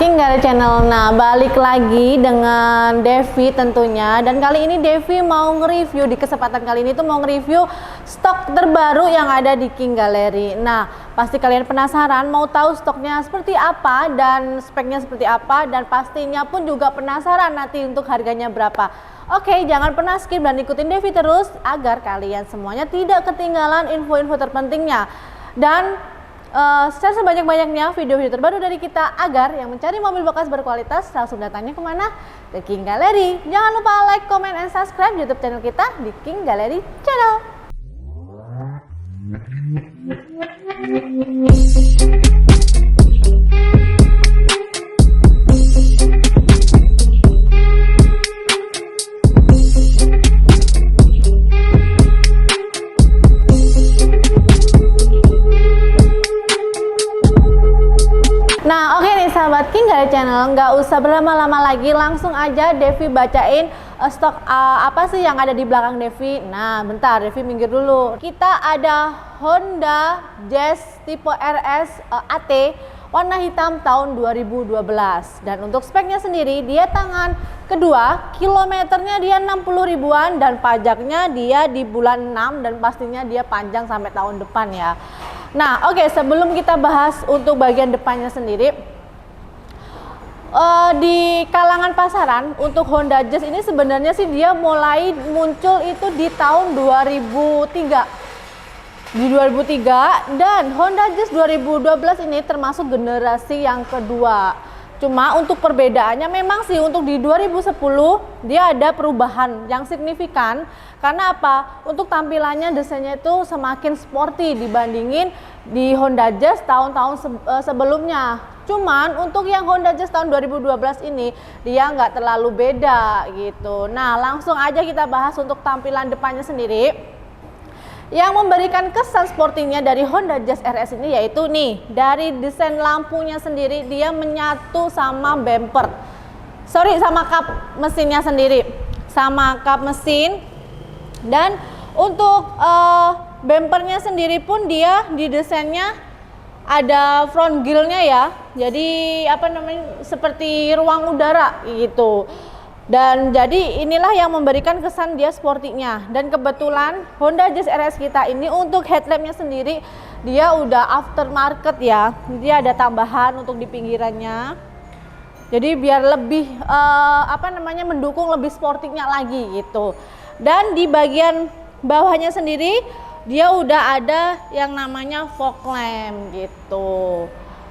King Gallery Channel. Nah, balik lagi dengan Devi tentunya. Dan kali ini Devi mau nge-review, di kesempatan kali ini tuh mau nge-review stok terbaru yang ada di King Gallery. Nah, pasti kalian penasaran mau tahu stoknya seperti apa dan speknya seperti apa, dan pastinya pun juga penasaran nanti untuk harganya berapa. Oke, jangan pernah skip dan ikutin Devi terus agar kalian semuanya tidak ketinggalan info-info terpentingnya. Dan share sebanyak-banyaknya video-video terbaru dari kita agar yang mencari mobil bekas berkualitas langsung datangnya kemana? Ke King Gallery. Jangan lupa like, comment, and subscribe YouTube channel kita di King Gallery Channel. Nah, oke nih sahabat King Gallery Channel, nggak usah berlama-lama lagi, langsung aja Devi bacain stok apa sih yang ada di belakang Devi. Nah, bentar, Devi minggir dulu. Kita ada Honda Jazz tipe RS AT warna hitam tahun 2012. Dan untuk speknya sendiri, dia tangan kedua, kilometernya dia 60 ribuan dan pajaknya dia di bulan 6 dan pastinya dia panjang sampai tahun depan ya. Nah, oke, sebelum kita bahas untuk bagian depannya sendiri, di kalangan pasaran untuk Honda Jazz ini sebenarnya sih dia mulai muncul itu di tahun 2003. Di 2003, dan Honda Jazz 2012 ini termasuk generasi yang kedua. Cuma untuk perbedaannya memang sih untuk di 2010 dia ada perubahan yang signifikan. Karena apa? Untuk tampilannya desainnya itu semakin sporty dibandingin di Honda Jazz tahun-tahun sebelumnya. Cuman untuk yang Honda Jazz tahun 2012 ini dia nggak terlalu beda gitu. Nah, langsung aja kita bahas untuk tampilan depannya sendiri. Yang memberikan kesan sportingnya dari Honda Jazz RS ini yaitu nih, dari desain lampunya sendiri dia menyatu sama bumper. Sama kap mesinnya sendiri. Sama kap mesin. Dan untuk bumpernya sendiri pun dia di desainnya ada front grillnya ya. Jadi apa namanya, seperti ruang udara gitu. Dan jadi inilah yang memberikan kesan dia sportingnya. Dan kebetulan Honda Jazz RS kita ini untuk headlampnya sendiri dia udah aftermarket ya. Dia ada tambahan untuk di pinggirannya. Jadi biar lebih mendukung lebih sportingnya lagi gitu. Dan di bagian bawahnya sendiri dia udah ada yang namanya fog lamp gitu.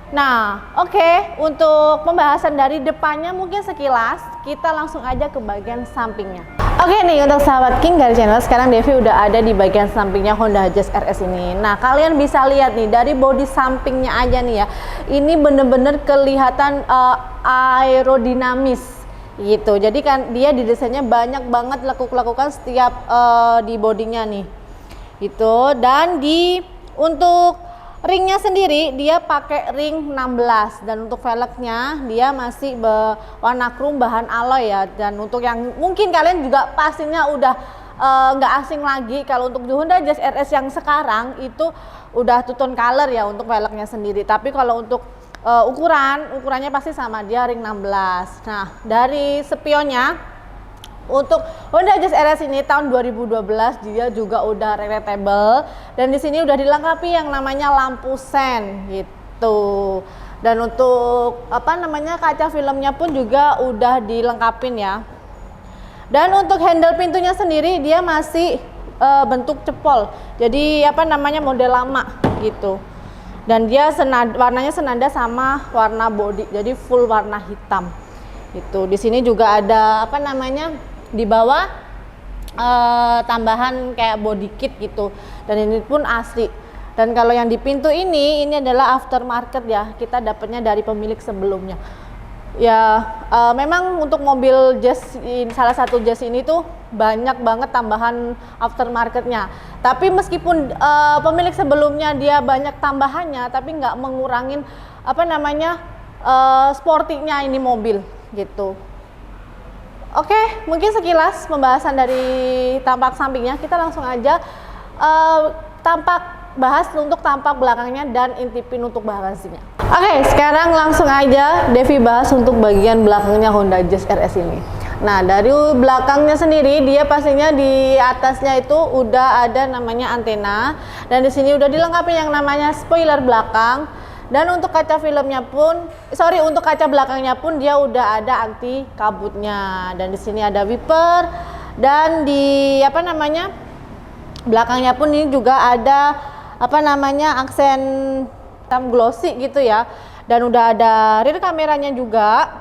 Nah, oke, untuk pembahasan dari depannya mungkin sekilas, kita langsung aja ke bagian sampingnya. Oke nih, untuk sahabat King Gallery Channel, sekarang Devi udah ada di bagian sampingnya Honda Jazz RS ini. Nah, kalian bisa lihat nih dari bodi sampingnya aja nih ya, ini bener-bener kelihatan aerodinamis gitu. Jadi kan dia di desainnya banyak banget lekuk-lekukan setiap di bodinya nih gitu. Dan untuk ringnya sendiri dia pakai ring 16, dan untuk velgnya dia masih warna chrome bahan alloy ya. Dan untuk yang mungkin kalian juga pastinya udah nggak asing lagi kalau untuk di Honda Jazz RS yang sekarang itu udah two tone color ya untuk velgnya sendiri. Tapi kalau untuk ukurannya pasti sama, dia ring 16. Nah, dari spionnya untuk Honda Jazz RS ini tahun 2012 dia juga udah retractable, dan di sini udah dilengkapi yang namanya lampu sen gitu. Dan untuk kaca filmnya pun juga udah dilengkapin ya. Dan untuk handle pintunya sendiri dia masih bentuk cepol. Jadi model lama gitu. Dan dia warnanya senada sama warna body. Jadi full warna hitam. Gitu. Di sini juga ada di bawah tambahan kayak body kit gitu, dan ini pun asli. Dan kalau yang di pintu ini adalah aftermarket ya, kita dapatnya dari pemilik sebelumnya ya. Memang untuk mobil Jazz, salah satu Jazz ini tuh banyak banget tambahan aftermarketnya, tapi meskipun pemilik sebelumnya dia banyak tambahannya, tapi nggak mengurangin sportingnya ini mobil gitu. Oke, mungkin sekilas pembahasan dari tampak sampingnya. Kita langsung aja bahas untuk tampak belakangnya dan intipin untuk bagasinya. Oke, sekarang langsung aja Devi bahas untuk bagian belakangnya Honda Jazz RS ini. Nah, dari belakangnya sendiri dia pastinya di atasnya itu udah ada namanya antena, dan di sini udah dilengkapi yang namanya spoiler belakang. Dan untuk kaca filmnya pun, untuk kaca belakangnya pun dia udah ada anti kabutnya. Dan di sini ada wiper, dan di belakangnya pun ini juga ada aksen hitam glossy gitu ya. Dan udah ada rear kameranya juga.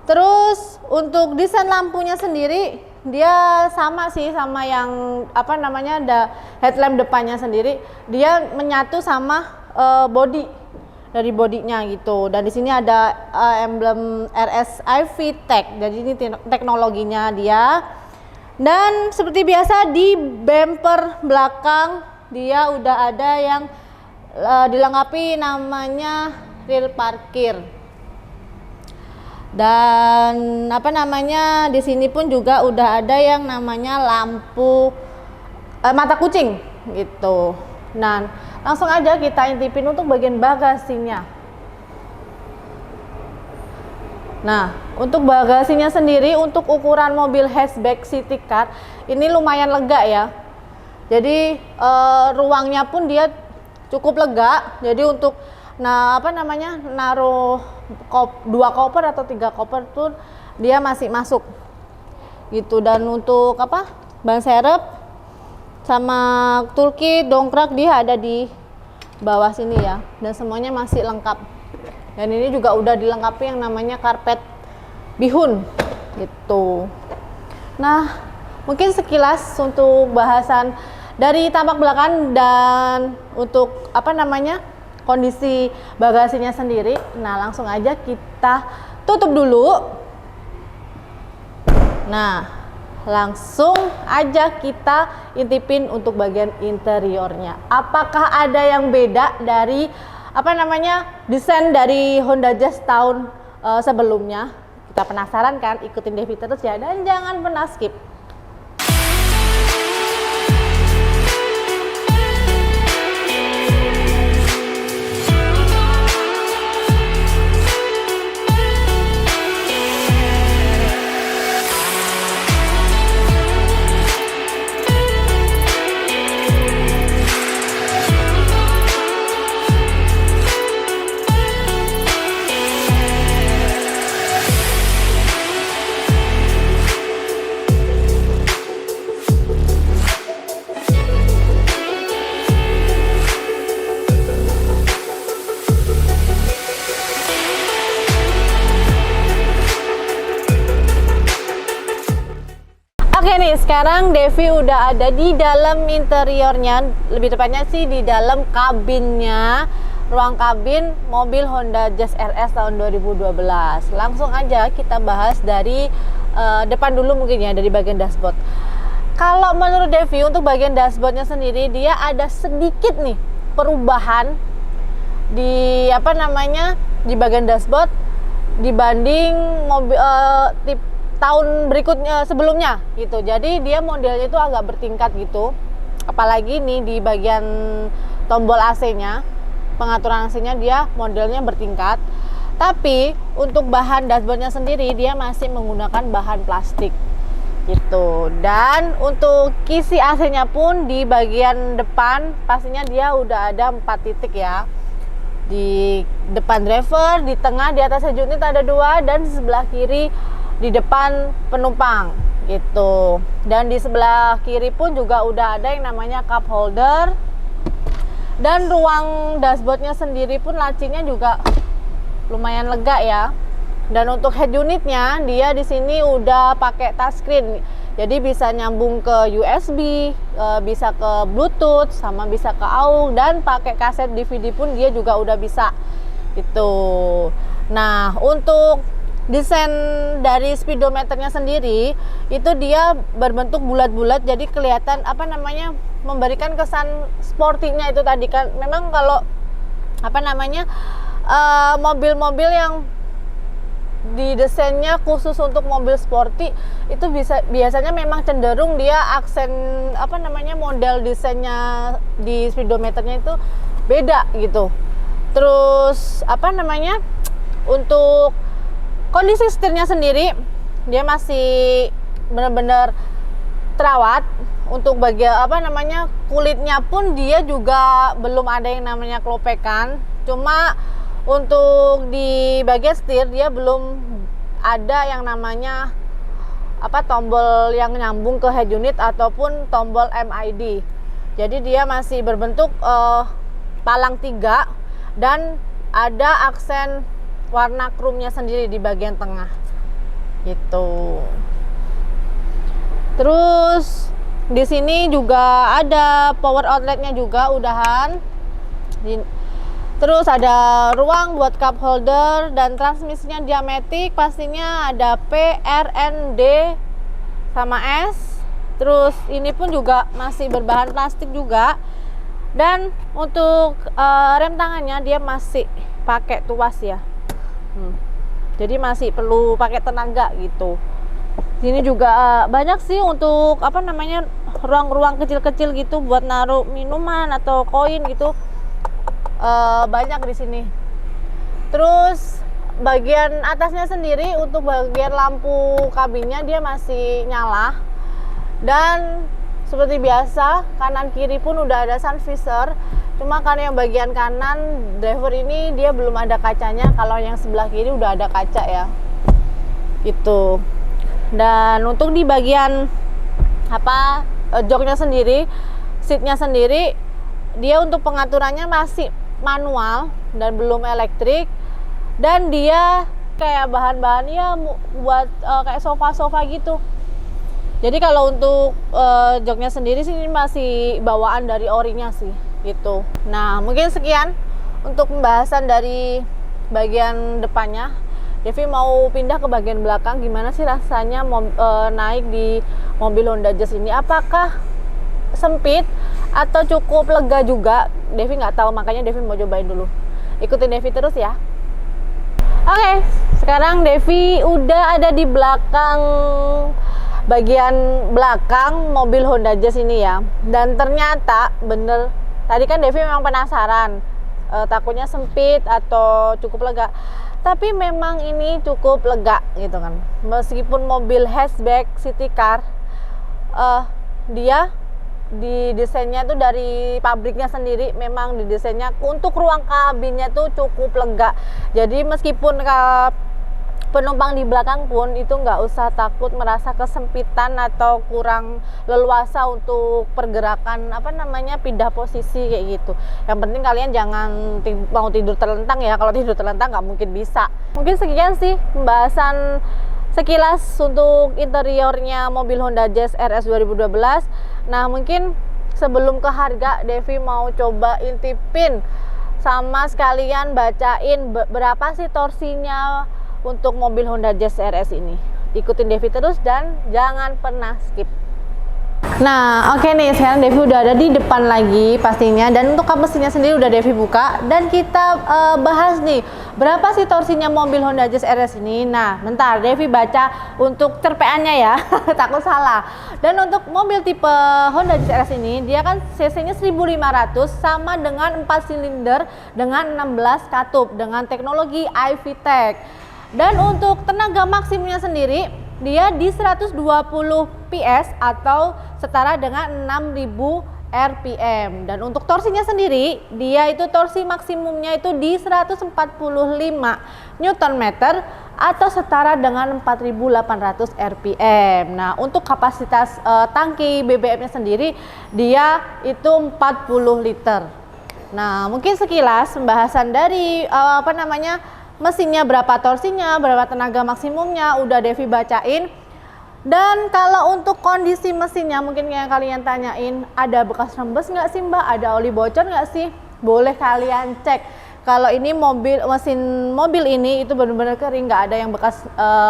Terus untuk desain lampunya sendiri dia sama sih sama yang ada headlamp depannya sendiri, dia menyatu sama body dari bodinya gitu. Dan di sini ada emblem RSIV Tech. Jadi ini teknologinya dia. Dan seperti biasa di bumper belakang dia udah ada yang dilengkapi namanya rear parkir. Dan di sini pun juga udah ada yang namanya lampu mata kucing gitu. Nah, langsung aja kita intipin untuk bagian bagasinya. Nah, untuk bagasinya sendiri untuk ukuran mobil hatchback city car ini lumayan lega ya. Jadi ruangnya pun dia cukup lega. Jadi untuk naruh 2 koper atau 3 koper pun dia masih masuk gitu. Dan untuk ban serep sama toolkit dongkrak dia ada di bawah sini ya, dan semuanya masih lengkap. Dan ini juga udah dilengkapi yang namanya karpet bihun gitu. Nah, mungkin sekilas untuk bahasan dari tampak belakang dan untuk kondisi bagasinya sendiri. Nah, langsung aja kita tutup dulu. Nah, langsung aja kita intipin untuk bagian interiornya. Apakah ada yang beda dari desain dari Honda Jazz tahun sebelumnya? Kita penasaran kan? Ikutin Devi terus ya, dan jangan pernah skip. Oke nih, sekarang Devi udah ada di dalam interiornya, lebih tepatnya sih di dalam kabinnya, ruang kabin mobil Honda Jazz RS tahun 2012. Langsung aja kita bahas dari depan dulu mungkin ya, dari bagian dashboard. Kalau menurut Devi untuk bagian dashboardnya sendiri dia ada sedikit nih perubahan di di bagian dashboard dibanding mobil tahun berikutnya sebelumnya gitu. Jadi dia modelnya itu agak bertingkat gitu. Apalagi nih di bagian tombol AC-nya, pengaturan AC-nya dia modelnya bertingkat. Tapi untuk bahan dashboardnya sendiri dia masih menggunakan bahan plastik gitu. Dan untuk kisi AC-nya pun di bagian depan pastinya dia udah ada 4 titik ya. Di depan driver, di tengah, di atas unit ada 2, dan di sebelah kiri di depan penumpang gitu. Dan di sebelah kiri pun juga udah ada yang namanya cup holder. Dan ruang dashboardnya sendiri pun lacinya juga lumayan lega ya. Dan untuk head unitnya dia di sini udah pakai touchscreen. Jadi bisa nyambung ke USB, bisa ke Bluetooth, sama bisa ke AUX, dan pakai kaset DVD pun dia juga udah bisa gitu. Nah, untuk desain dari speedometernya sendiri itu dia berbentuk bulat-bulat, jadi kelihatan memberikan kesan sportinya itu tadi kan. Memang kalau mobil-mobil yang didesainnya khusus untuk mobil sporty itu biasanya memang cenderung dia aksen model desainnya di speedometernya itu beda gitu. Terus apa namanya, untuk kondisi setirnya sendiri dia masih benar-benar terawat. Untuk bagian apa namanya, kulitnya pun dia juga belum ada yang namanya kelopekan. Cuma untuk di bagian setir dia belum ada yang namanya apa, tombol yang nyambung ke head unit ataupun tombol MID. Jadi dia masih berbentuk palang 3 dan ada aksen warna chrome-nya sendiri di bagian tengah gitu. Terus di sini juga ada power outletnya juga udahan. Terus ada ruang buat cup holder dan transmisinya Diamatic, pastinya ada P, R, N, D sama S. Terus ini pun juga masih berbahan plastik juga. Dan untuk rem tangannya dia masih pakai tuas ya. Jadi masih perlu pakai tenaga gitu. Sini juga banyak sih untuk apa namanya, ruang-ruang kecil-kecil gitu buat naruh minuman atau koin gitu. Banyak di sini. Terus bagian atasnya sendiri untuk bagian lampu kabinnya dia masih nyala. Dan seperti biasa kanan kiri pun udah ada sun visor. Cuma karena yang bagian kanan driver ini dia belum ada kacanya. Kalau yang sebelah kiri udah ada kaca ya. Itu. Dan untuk di bagian apa, joknya sendiri, seatnya sendiri, dia untuk pengaturannya masih manual dan belum elektrik. Dan dia kayak bahan-bahannya buat kayak sofa-sofa gitu. Jadi kalau untuk joknya sendiri sih ini masih bawaan dari orinya sih gitu. Nah mungkin sekian untuk pembahasan dari bagian depannya. Devi mau pindah ke bagian belakang. Gimana sih rasanya naik di mobil Honda Jazz ini? Apakah sempit atau cukup lega juga? Devi nggak tahu, makanya Devi mau cobain dulu. Ikutin Devi terus ya. Oke, sekarang Devi udah ada di belakang, bagian belakang mobil Honda Jazz ini ya. Dan ternyata bener, tadi kan Devi memang penasaran, takutnya sempit atau cukup lega. Tapi memang ini cukup lega gitu kan. Meskipun mobil hatchback city car, dia didesainnya tuh dari pabriknya sendiri, memang didesainnya untuk ruang kabinnya tuh cukup lega. Jadi meskipun penumpang di belakang pun itu nggak usah takut merasa kesempitan atau kurang leluasa untuk pergerakan apa namanya, pindah posisi kayak gitu. Yang penting kalian jangan mau tidur terlentang ya. Kalau tidur terlentang nggak mungkin bisa. Mungkin sekian sih pembahasan sekilas untuk interiornya mobil Honda Jazz RS 2012. Nah mungkin sebelum ke harga, Devi mau coba intipin sama sekalian bacain berapa sih torsinya untuk mobil Honda Jazz RS ini. Ikutin Devi terus dan jangan pernah skip. Nah oke nih, sekarang Devi udah ada di depan lagi pastinya. Dan untuk kap mesinnya sendiri udah Devi buka. Dan kita bahas nih, berapa sih torsinya mobil Honda Jazz RS ini. Nah bentar, Devi baca untuk cerpeannya ya. Takut salah. Dan untuk mobil tipe Honda Jazz RS ini, dia kan cc nya 1500, sama dengan 4 silinder dengan 16 katup dengan teknologi iVTEC. Dan untuk tenaga maksimumnya sendiri dia di 120 PS atau setara dengan 6000 RPM. Dan untuk torsinya sendiri dia itu torsi maksimumnya itu di 145 Nm atau setara dengan 4800 RPM. Nah untuk kapasitas tangki BBM-nya sendiri dia itu 40 liter. Nah mungkin sekilas pembahasan dari apa namanya, mesinnya berapa torsinya, berapa tenaga maksimumnya udah Devi bacain. Dan kalau untuk kondisi mesinnya mungkin yang kalian tanyain, ada bekas rembes nggak sih Mbak, ada oli bocor nggak sih, boleh kalian cek. Kalau ini mesin mobil ini itu benar-benar kering, nggak ada yang bekas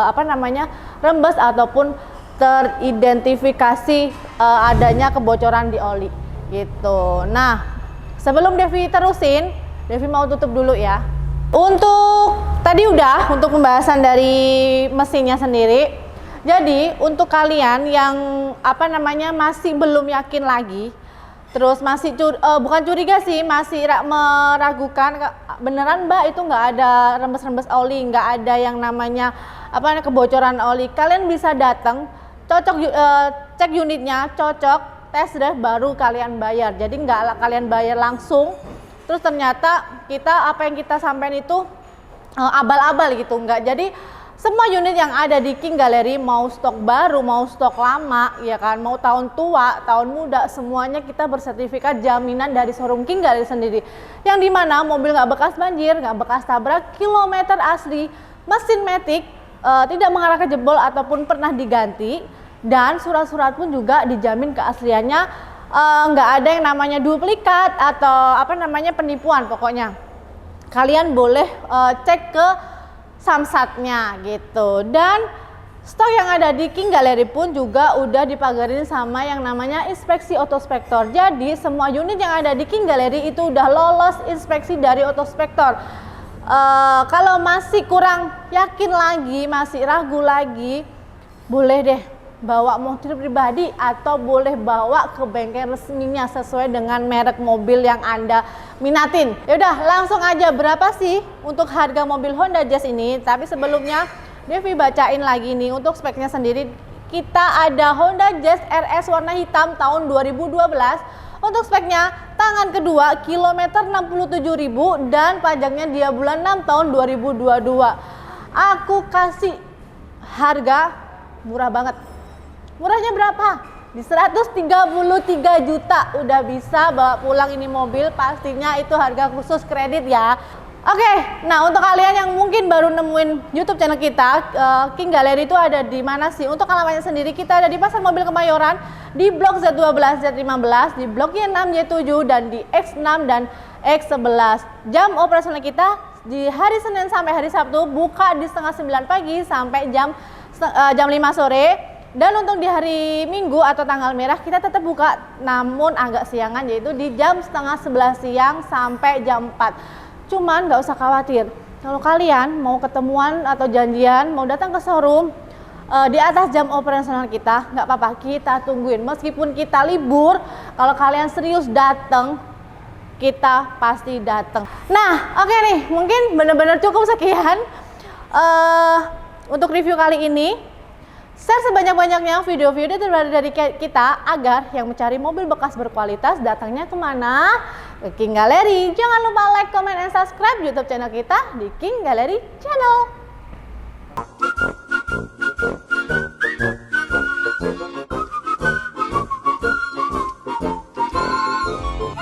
apa namanya, rembes ataupun teridentifikasi adanya kebocoran di oli gitu. Nah sebelum Devi terusin, Devi mau tutup dulu ya. Untuk tadi udah untuk pembahasan dari mesinnya sendiri. Jadi untuk kalian yang apa namanya masih belum yakin lagi, Terus masih bukan curiga sih, masih meragukan beneran Mbak itu nggak ada rembes-rembes oli, nggak ada yang namanya kebocoran oli. Kalian bisa datang, cek unitnya, cocok, tes drive baru kalian bayar. Jadi nggak kalian bayar langsung, terus ternyata apa yang kita sampaikan itu abal-abal gitu, nggak. Jadi semua unit yang ada di King Gallery, mau stok baru, mau stok lama, ya kan, mau tahun tua, tahun muda, semuanya kita bersertifikat jaminan dari showroom King Gallery sendiri. Yang dimana mobil nggak bekas banjir, nggak bekas tabrak, kilometer asli, mesin matic, tidak mengarah ke jebol ataupun pernah diganti, dan surat-surat pun juga dijamin keasliannya, nggak ada yang namanya duplikat atau penipuan. Pokoknya kalian boleh cek ke samsatnya gitu. Dan stok yang ada di King Gallery pun juga udah dipagarin sama yang namanya inspeksi otospektor. Jadi semua unit yang ada di King Gallery itu udah lolos inspeksi dari otospektor. Kalau masih kurang yakin lagi, masih ragu lagi, boleh deh bawa mobil pribadi atau boleh bawa ke bengkel resminya sesuai dengan merek mobil yang Anda minatin. Yaudah, langsung aja, berapa sih untuk harga mobil Honda Jazz ini? Tapi sebelumnya Devi bacain lagi nih untuk speknya sendiri. Kita ada Honda Jazz RS warna hitam tahun 2012. Untuk speknya tangan kedua kilometer 67.000 dan pajaknya dia bulan 6 tahun 2022. Aku kasih harga murah banget. Murahnya berapa? Di 133 juta udah bisa bawa pulang ini mobil. Pastinya itu harga khusus kredit ya. Oke, nah untuk kalian yang mungkin baru nemuin YouTube channel kita, King Gallery itu ada di mana sih? Untuk alamatnya sendiri kita ada di Pasar Mobil Kemayoran, di Blok Z12, Z15, di Blok Y6, Y7, dan di X6 dan X11. Jam operasional kita di hari Senin sampai hari Sabtu buka di setengah 9 pagi sampai jam 5 sore. Dan untuk di hari Minggu atau tanggal merah kita tetap buka, namun agak siangan, yaitu di jam setengah 11 siang sampai jam 4. Cuman nggak usah khawatir, kalau kalian mau ketemuan atau janjian, mau datang ke showroom di atas jam operasional kita, nggak apa-apa, kita tungguin. Meskipun kita libur, kalau kalian serius datang, kita pasti datang. Nah, oke nih, mungkin bener-bener cukup sekian untuk review kali ini. Share sebanyak-banyaknya video-video terbaru dari kita agar yang mencari mobil bekas berkualitas datangnya kemana? Ke King Gallery. Jangan lupa like, comment, and subscribe YouTube channel kita di King Gallery Channel.